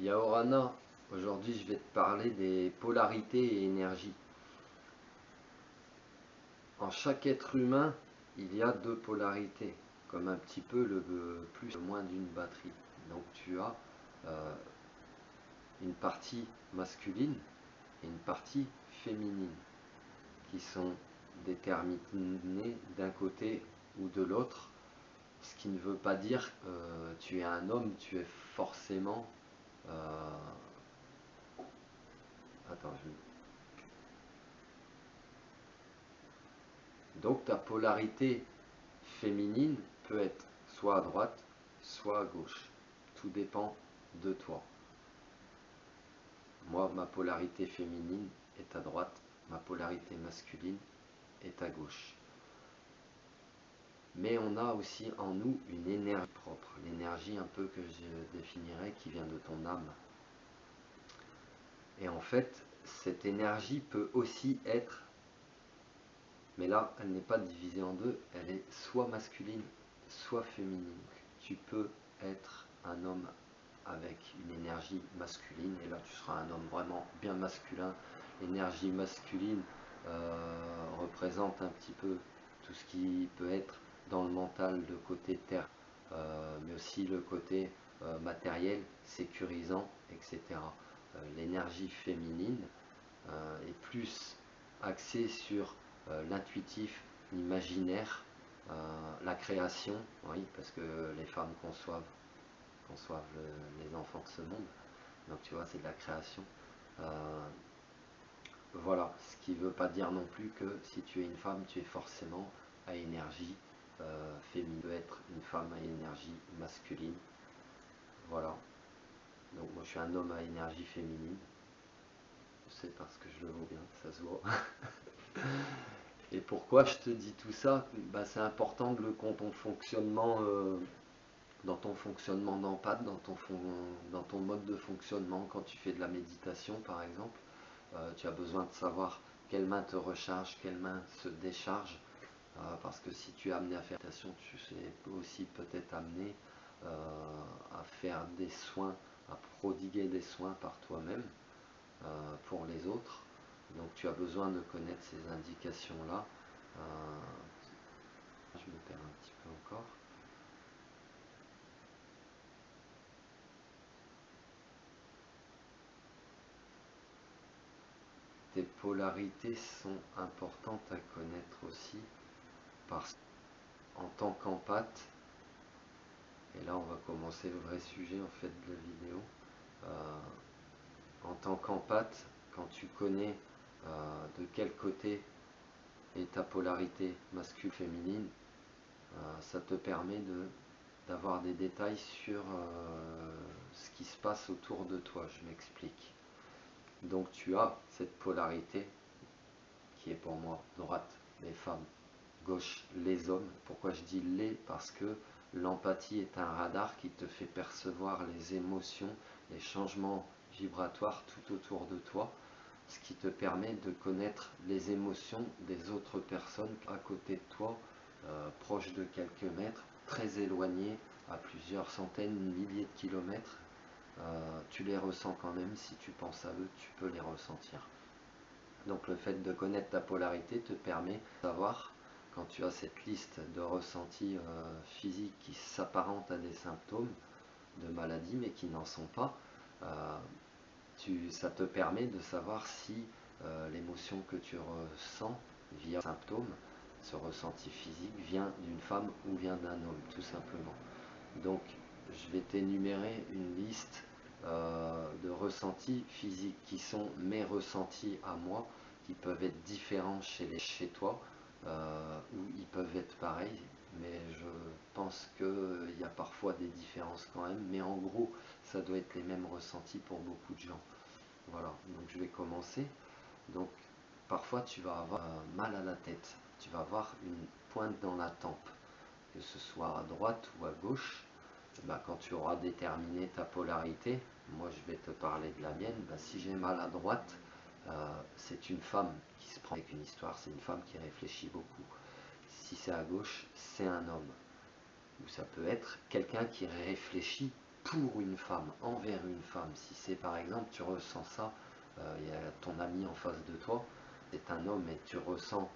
Yaorana, aujourd'hui je vais te parler des polarités et énergies. En chaque être humain, il y a deux polarités, comme un petit peu le plus ou moins d'une batterie. Donc tu as une partie masculine et une partie féminine qui sont déterminées d'un côté ou de l'autre, ce qui ne veut pas dire que tu es un homme, tu es forcément... Attends, Donc ta polarité féminine peut être soit à droite, soit à gauche. Tout dépend de toi. Moi, ma polarité féminine est à droite, ma polarité masculine est à gauche. Mais on a aussi en nous une énergie propre, l'énergie un peu que je définirais qui vient de ton âme. Et en fait, cette énergie peut aussi être, mais là, elle n'est pas divisée en deux, elle est soit masculine, soit féminine. Tu peux être un homme avec une énergie masculine, et là tu seras un homme vraiment bien masculin. L'énergie masculine représente un petit peu tout ce qui peut être dans le mental, le côté terre, mais aussi le côté matériel, sécurisant, etc. L'énergie féminine est plus axée sur l'intuitif, l'imaginaire, la création, oui, parce que les femmes conçoivent les enfants de ce monde. Donc tu vois, c'est de la création. Voilà, ce qui ne veut pas dire non plus que si tu es une femme, tu es forcément à énergie féminine. Tu peux être une femme à énergie masculine. Voilà. Donc moi je suis un homme à énergie féminine. C'est parce que je le vaux bien, ça se voit. Et pourquoi je te dis tout ça? Bah, c'est important de le compte ton fonctionnement dans ton fonctionnement d'empathie, dans ton mode de fonctionnement, quand tu fais de la méditation par exemple, tu as besoin de savoir quelle main te recharge, quelle main se décharge, parce que si tu es amené à faire de la méditation, tu sais aussi peut-être amené à faire des soins, à prodiguer des soins par toi-même pour les autres. Donc tu as besoin de connaître ces indications-là. Je me perds un petit peu encore. Tes polarités sont importantes à connaître aussi, parce qu'en tant qu'empathe, et là on va commencer le vrai sujet en fait de la vidéo, en tant qu'empathe, quand tu connais de quel côté est ta polarité masculine-féminine, ça te permet d'avoir des détails sur ce qui se passe autour de toi. Je m'explique. Donc tu as cette polarité qui est pour moi droite, les femmes, gauche, les hommes. Pourquoi je dis les? Parce que l'empathie est un radar qui te fait percevoir les émotions, les changements vibratoires tout autour de toi, ce qui te permet de connaître les émotions des autres personnes à côté de toi, proches de quelques mètres, très éloignés, à plusieurs centaines, milliers de kilomètres. Tu les ressens quand même, si tu penses à eux, tu peux les ressentir. Donc le fait de connaître ta polarité te permet de savoir, quand tu as cette liste de ressentis physiques qui s'apparentent à des symptômes de maladie mais qui n'en sont pas, ça te permet de savoir si l'émotion que tu ressens via symptômes, ce ressenti physique, vient d'une femme ou vient d'un homme, tout simplement. Donc je vais t'énumérer une liste de ressentis physiques qui sont mes ressentis à moi, qui peuvent être différents chez toi, ou ils peuvent être pareils, mais je pense qu'il y a parfois des différences quand même, mais en gros, ça doit être les mêmes ressentis pour beaucoup de gens. Voilà, donc je vais commencer. Donc, parfois tu vas avoir mal à la tête, tu vas avoir une pointe dans la tempe, que ce soit à droite ou à gauche. Bah, quand tu auras déterminé ta polarité, moi je vais te parler de la mienne. Bah, si j'ai mal à droite, c'est une femme qui se prend avec une histoire, c'est une femme qui réfléchit beaucoup. Si c'est à gauche, c'est un homme. Ou ça peut être quelqu'un qui réfléchit pour une femme, envers une femme. Si c'est par exemple, tu ressens ça, il y a ton ami en face de toi, c'est un homme et tu ressens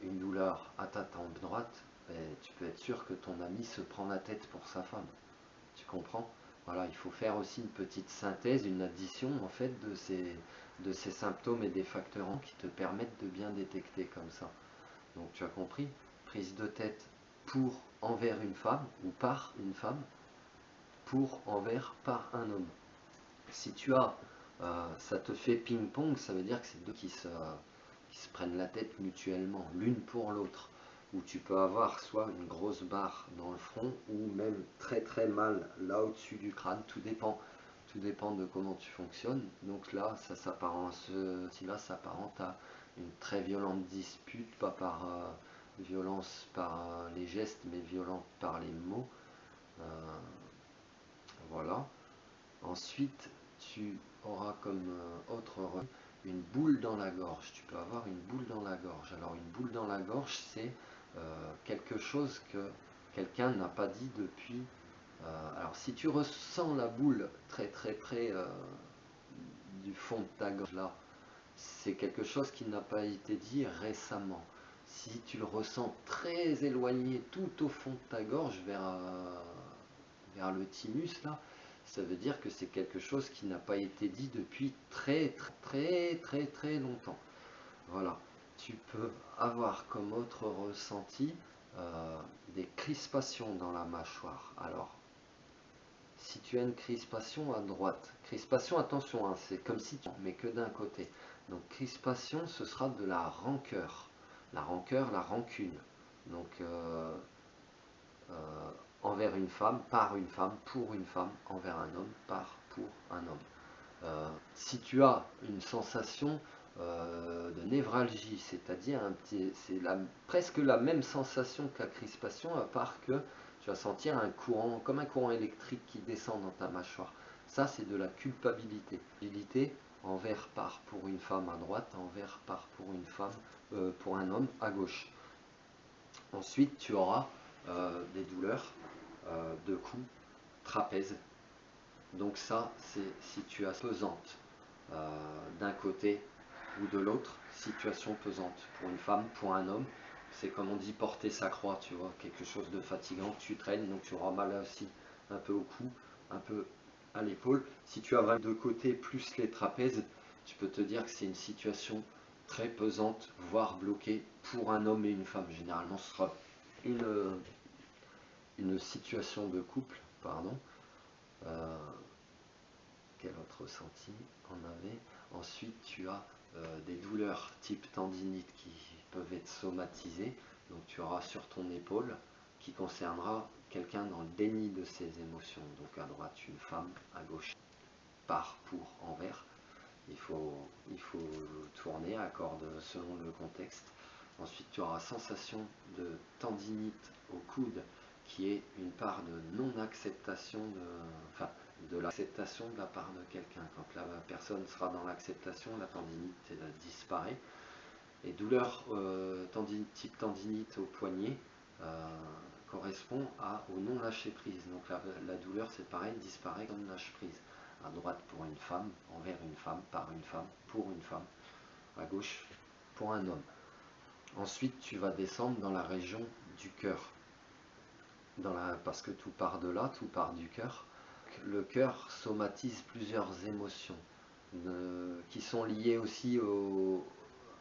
une douleur à ta tempe droite, tu peux être sûr que ton ami se prend la tête pour sa femme. Tu comprends? Voilà, il faut faire aussi une petite synthèse, une addition en fait de ces symptômes et des facteurs qui te permettent de bien détecter comme ça. Donc tu as compris? Prise de tête pour, envers une femme ou par une femme, pour, envers, par un homme. Si tu as, ça te fait ping-pong, ça veut dire que c'est deux qui se prennent la tête mutuellement, l'une pour l'autre. Où tu peux avoir soit une grosse barre dans le front ou même très très mal là au-dessus du crâne, tout dépend de comment tu fonctionnes. Donc là, ça s'apparente, là s'apparente à une très violente dispute, pas par violence par les gestes, mais violente par les mots. Euh, voilà. Ensuite, tu auras comme autre une boule dans la gorge. Tu peux avoir une boule dans la gorge. Alors une boule dans la gorge, c'est quelque chose que quelqu'un n'a pas dit depuis. Alors si tu ressens la boule très très près du fond de ta gorge là, c'est quelque chose qui n'a pas été dit récemment. Si tu le ressens très éloigné tout au fond de ta gorge vers le thymus là, ça veut dire que c'est quelque chose qui n'a pas été dit depuis très très très très très longtemps. Voilà. Tu peux avoir comme autre ressenti des crispations dans la mâchoire. Alors, si tu as une crispation à droite, crispation, attention, hein, c'est comme si tu mais que d'un côté. Donc crispation, ce sera de la rancœur, la rancune. Donc envers une femme, par une femme, pour une femme, envers un homme, par, pour un homme. Si tu as une sensation de névralgie, c'est-à-dire c'est presque la même sensation que la crispation, à part que tu vas sentir un courant, comme un courant électrique qui descend dans ta mâchoire. Ça, c'est de la culpabilité. Culpabilité envers par pour une femme à droite, envers par pour une femme, pour un homme à gauche. Ensuite, tu auras des douleurs de cou, trapèze. Donc ça, c'est situation pesante d'un côté ou de l'autre, situation pesante pour une femme, pour un homme. C'est comme on dit porter sa croix, tu vois, quelque chose de fatigant, tu traînes, donc tu auras mal aussi un peu au cou, un peu à l'épaule. Si tu as vraiment deux côtés plus les trapèzes, tu peux te dire que c'est une situation très pesante, voire bloquée pour un homme et une femme. Généralement, ce sera une situation de couple, pardon. Euh, quel autre ressenti on avait? Ensuite, tu as des douleurs type tendinite qui peuvent être somatisées. Donc tu auras sur ton épaule qui concernera quelqu'un dans le déni de ses émotions. Donc à droite une femme, à gauche par, pour, envers. Il faut tourner à corde selon le contexte. Ensuite tu auras sensation de tendinite au coude qui est une part de non-acceptation enfin, de l'acceptation de la part de quelqu'un. Quand la personne sera dans l'acceptation, la tendinite disparaît. Et douleur type tendinite au poignet correspond au non-lâcher prise. Donc la douleur, c'est pareil, disparaît comme lâche prise. À droite pour une femme, envers une femme, par une femme, pour une femme. À gauche pour un homme. Ensuite, tu vas descendre dans la région du cœur. Parce que tout part de là, tout part du cœur. Le cœur somatise plusieurs émotions qui sont liées aussi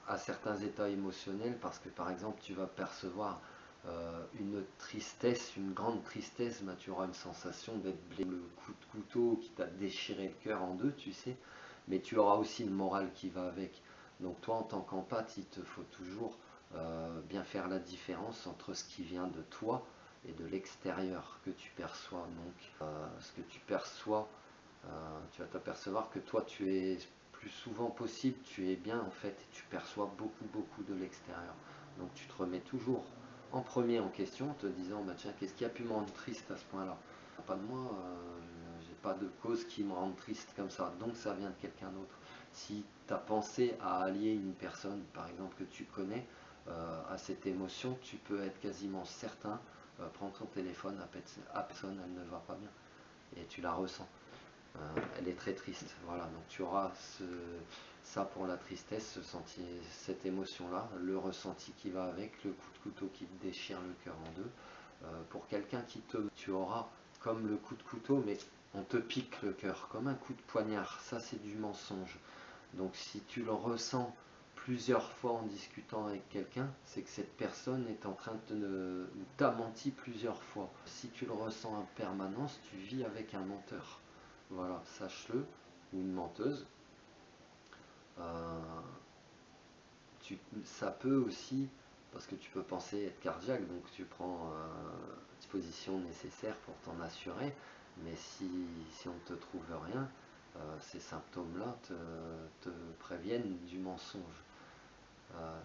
à certains états émotionnels, parce que par exemple tu vas percevoir une tristesse, une grande tristesse, bah, tu auras une sensation d'être blessé, le coup de couteau qui t'a déchiré le cœur en deux, tu sais, mais tu auras aussi le moral qui va avec. Donc toi en tant qu'empathe, il te faut toujours bien faire la différence entre ce qui vient de toi et de l'extérieur que tu perçois. Donc ce que tu perçois, tu vas t'apercevoir que toi tu es plus souvent possible, tu es bien en fait et tu perçois beaucoup de l'extérieur. Donc tu te remets toujours en premier en question en te disant bah tiens, qu'est-ce qui a pu me rendre triste à ce point-là? Pas de moi, j'ai pas de cause qui me rende triste comme ça, donc ça vient de quelqu'un d'autre. Si tu as pensé à allier une personne, par exemple, que tu connais, à cette émotion, tu peux être quasiment certain, prends ton téléphone, à personne, elle ne va pas bien. et tu la ressens. Elle est très triste. Voilà, donc tu auras ça pour la tristesse, cette émotion-là, le ressenti qui va avec, le coup de couteau qui te déchire le cœur en deux. Pour quelqu'un tu auras comme le coup de couteau, mais on te pique le cœur, comme un coup de poignard. Ça, c'est du mensonge. Donc si tu le ressens plusieurs fois en discutant avec quelqu'un, c'est que cette personne est en train de t'a menti plusieurs fois. Si tu le ressens en permanence, tu vis avec un menteur. Voilà, sache-le, ou une menteuse. Euh, Ça peut aussi, parce que tu peux penser être cardiaque, donc tu prends disposition nécessaire pour t'en assurer, mais si on ne te trouve rien, ces symptômes-là te préviennent du mensonge.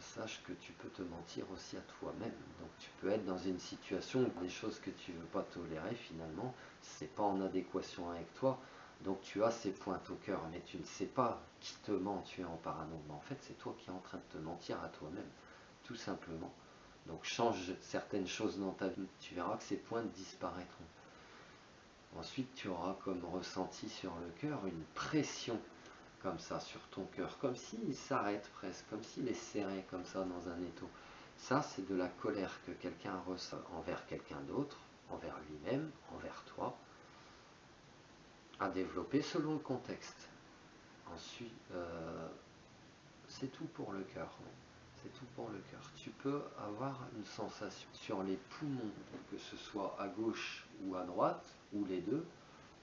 Sache que tu peux te mentir aussi à toi-même. Donc tu peux être dans une situation où des choses que tu ne veux pas tolérer finalement, c'est pas en adéquation avec toi. Donc tu as ces pointes au cœur, mais tu ne sais pas qui te ment, tu es en parano. Mais en fait, c'est toi qui es en train de te mentir à toi-même, tout simplement. Donc change certaines choses dans ta vie, tu verras que ces pointes disparaîtront. Ensuite, tu auras comme ressenti sur le cœur une pression comme ça sur ton cœur, comme s'il s'arrête presque, comme s'il est serré comme ça dans un étau. Ça, c'est de la colère que quelqu'un ressent envers quelqu'un d'autre, envers lui-même, envers toi, à développer selon le contexte. Ensuite, c'est tout pour le cœur. C'est tout pour le cœur. Tu peux avoir une sensation sur les poumons, que ce soit à gauche ou à droite, ou les deux.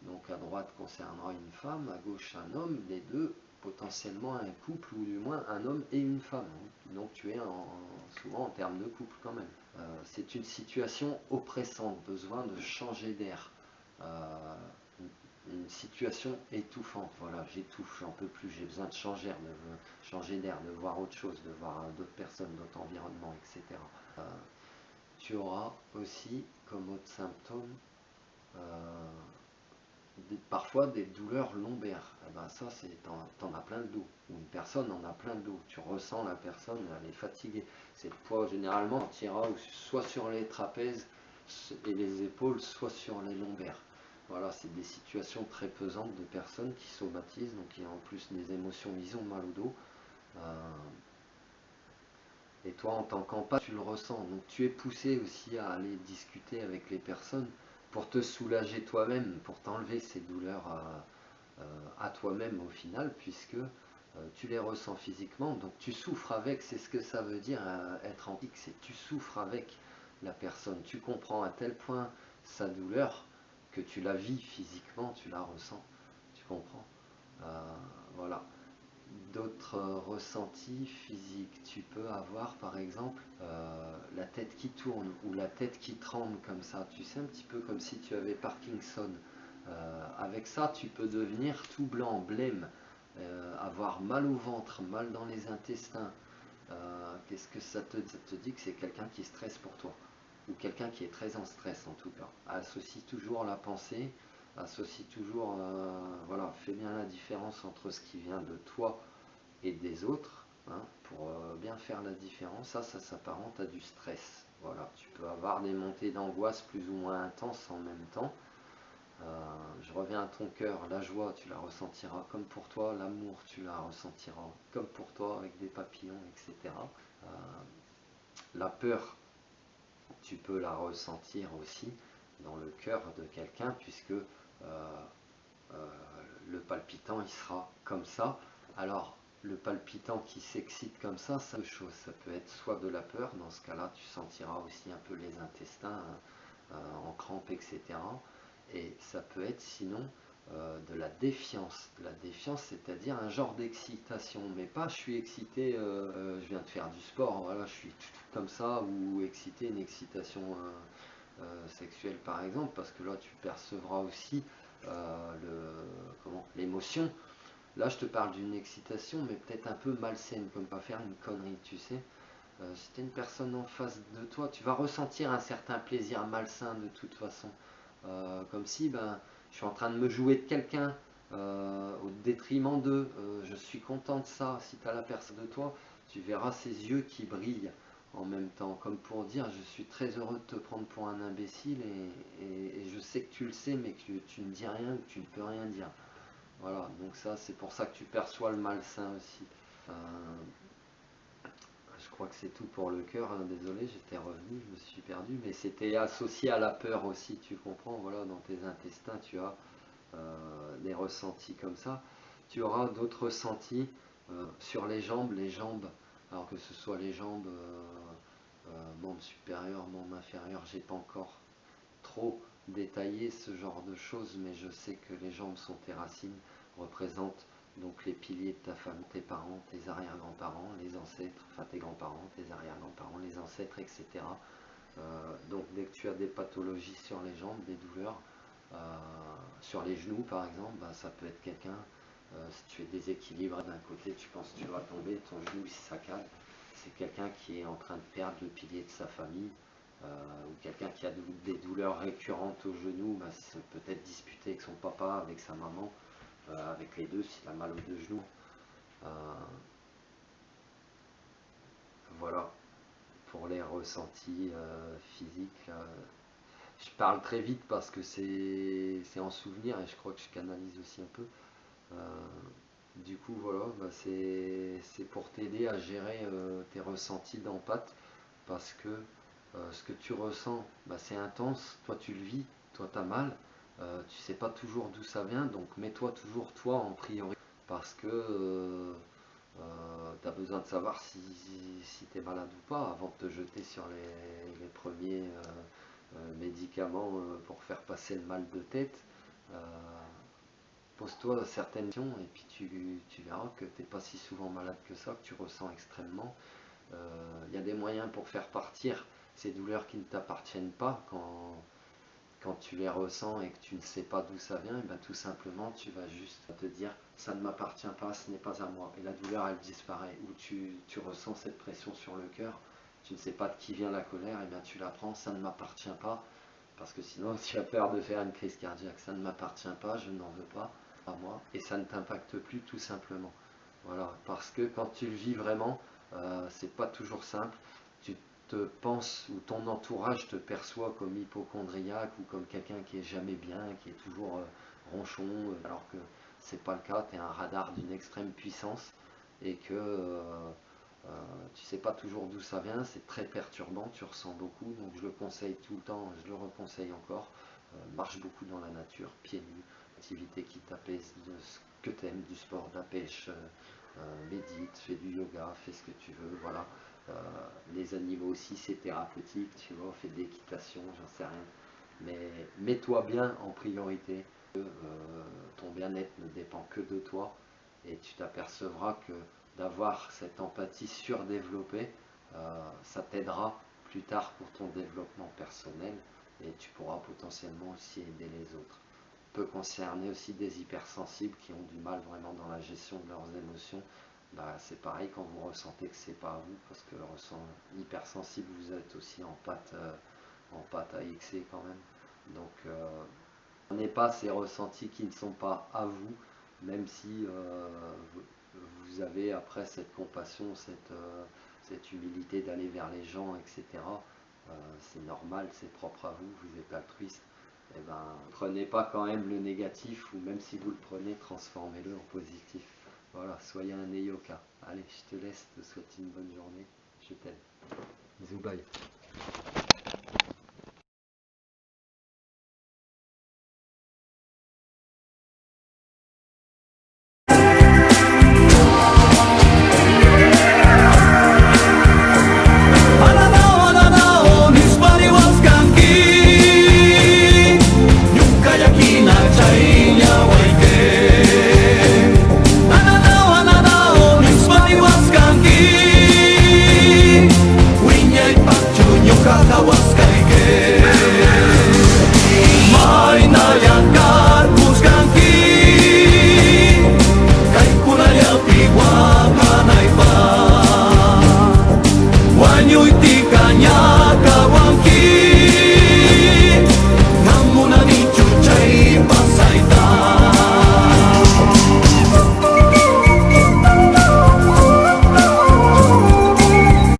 Donc à droite concernera une femme, à gauche un homme, les deux potentiellement un couple, ou du moins un homme et une femme. Donc tu es souvent en termes de couple quand même. C'est une situation oppressante, besoin de changer d'air. Une situation étouffante, voilà, j'étouffe, j'en peux plus, j'ai besoin de changer d'air, de voir autre chose, de voir d'autres personnes, d'autres environnements, etc. Tu auras aussi comme autre symptôme parfois des douleurs lombaires. Eh ben ça, t'en as plein le dos. Ou une personne en a plein le dos. Tu ressens la personne, elle est fatiguée. C'est le poids généralement, on tirera soit sur les trapèzes et les épaules, soit sur les lombaires. Voilà, c'est des situations très pesantes de personnes qui somatisent, donc qui ont en plus des émotions, ils ont mal au dos. Et toi, en tant qu'empathie, tu le ressens. Donc tu es poussé aussi à aller discuter avec les personnes pour te soulager toi-même, pour t'enlever ces douleurs à toi-même au final, puisque tu les ressens physiquement. Donc tu souffres avec, c'est ce que ça veut dire être empathique, c'est tu souffres avec la personne. Tu comprends à tel point sa douleur que tu la vis physiquement, tu la ressens. Tu comprends. Voilà. D'autres ressentis physiques, tu peux avoir par exemple la tête qui tourne ou la tête qui tremble comme ça, tu sais, un petit peu comme si tu avais Parkinson. Avec ça, tu peux devenir tout blanc, blême, avoir mal au ventre, mal dans les intestins. Qu'est-ce que ça te dit? Ça te dit que c'est quelqu'un qui stresse pour toi, ou quelqu'un qui est très en stress en tout cas. Associe toujours la pensée, associe toujours, voilà, fais bien la différence entre ce qui vient de toi et des autres, hein, pour bien faire la différence. Ça s'apparente à du stress. Voilà, tu peux avoir des montées d'angoisse plus ou moins intenses en même temps. Je reviens à ton cœur, la joie, tu la ressentiras comme pour toi, l'amour, tu la ressentiras comme pour toi, avec des papillons, etc. La peur, tu peux la ressentir aussi dans le cœur de quelqu'un, puisque le palpitant, il sera comme ça. Alors, le palpitant qui s'excite comme ça deux choses. Ça peut être soit de la peur, dans ce cas-là, tu sentiras aussi un peu les intestins en crampes, etc. Et ça peut être sinon de la défiance. De la défiance, c'est-à-dire un genre d'excitation, mais pas je suis excité, je viens de faire du sport, voilà, je suis comme ça, ou excité, une excitation sexuelle par exemple, parce que là tu percevras aussi l'émotion. Là je te parle d'une excitation, mais peut-être un peu malsaine, comme pas faire une connerie, tu sais. Si tu as une personne en face de toi, tu vas ressentir un certain plaisir malsain de toute façon. Comme si je suis en train de me jouer de quelqu'un au détriment d'eux. Je suis content de ça. Si tu as la personne de toi, tu verras ses yeux qui brillent en même temps, comme pour dire je suis très heureux de te prendre pour un imbécile et je sais que tu le sais mais que tu ne dis rien ou que tu ne peux rien dire. Voilà, donc ça c'est pour ça que tu perçois le malsain aussi. Euh, je crois que c'est tout pour le cœur, hein. Désolé, j'étais revenu, je me suis perdu, mais c'était associé à la peur aussi, tu comprends, voilà, dans tes intestins tu as des ressentis comme ça. Tu auras d'autres ressentis sur les jambes, alors que ce soit les jambes, membre supérieur, membre inférieur, j'ai pas encore trop détaillé ce genre de choses, mais je sais que les jambes sont tes racines, représentent donc les piliers de ta famille, tes parents, tes arrière-grands-parents, les ancêtres, enfin tes grands-parents, tes arrière-grands-parents, les ancêtres, etc. Donc dès que tu as des pathologies sur les jambes, des douleurs, sur les genoux par exemple, bah, ça peut être quelqu'un, si tu es déséquilibré d'un côté, tu penses que tu vas tomber, ton genou il se saccade, c'est quelqu'un qui est en train de perdre le pilier de sa famille, ou quelqu'un qui a des douleurs récurrentes au genou, bah, c'est peut-être disputé avec son papa, avec sa maman, avec les deux s'il a mal aux deux genoux. Euh, voilà pour les ressentis physiques. Je parle très vite parce que c'est en souvenir et je crois que je canalise aussi un peu. Euh, du coup, voilà, bah c'est pour t'aider à gérer tes ressentis d'empathie parce que ce que tu ressens, bah, c'est intense, toi tu le vis, toi tu as mal, tu sais pas toujours d'où ça vient, donc mets-toi toujours toi en priorité parce que tu as besoin de savoir si tu es malade ou pas avant de te jeter sur les premiers médicaments pour faire passer le mal de tête. Euh, Pose-toi certaines questions et puis tu verras que tu n'es pas si souvent malade que ça, que tu ressens extrêmement. Il y a des moyens pour faire partir ces douleurs qui ne t'appartiennent pas quand tu les ressens et que tu ne sais pas d'où ça vient, et ben tout simplement tu vas juste te dire ça ne m'appartient pas, ce n'est pas à moi. Et la douleur elle disparaît. Ou tu ressens cette pression sur le cœur, tu ne sais pas de qui vient la colère, et bien tu la prends, ça ne m'appartient pas. Parce que sinon tu as peur de faire une crise cardiaque, ça ne m'appartient pas, je n'en veux pas à moi. Et ça ne t'impacte plus tout simplement. Voilà, parce que quand tu le vis vraiment, c'est pas toujours simple. Tu te penses ou ton entourage te perçoit comme hypochondriaque ou comme quelqu'un qui est jamais bien, qui est toujours ronchon, alors que c'est pas le cas. Tu es un radar d'une extrême puissance et que tu sais pas toujours d'où ça vient. C'est très perturbant, tu ressens beaucoup. Donc je le conseille tout le temps, je le reconseille encore. Marche beaucoup dans la nature, pieds nus, activité qui t'apaise, de ce que tu aimes, du sport, de la pêche. Médite, fais du yoga, fais ce que tu veux, voilà. Euh, les animaux aussi, c'est thérapeutique, tu vois, fais de l'équitation, j'en sais rien. Mais mets-toi bien en priorité. Ton bien-être ne dépend que de toi et tu t'apercevras que d'avoir cette empathie surdéveloppée, ça t'aidera plus tard pour ton développement personnel et tu pourras potentiellement aussi aider les autres. Peut concerner aussi des hypersensibles qui ont du mal vraiment dans la gestion de leurs émotions. Bah, c'est pareil quand vous ressentez que c'est pas à vous, parce que hypersensible, vous êtes aussi en pâte à excès quand même. Donc, prenez pas ces ressentis qui ne sont pas à vous, même si vous avez après cette compassion, cette humilité d'aller vers les gens, etc. C'est normal, c'est propre à vous, vous êtes altruiste. Eh ben, prenez pas quand même le négatif, ou même si vous le prenez, transformez-le en positif. Voilà, soyez un Neyoka. Allez, je te laisse, te souhaite une bonne journée. Je t'aime. Bisous, bye.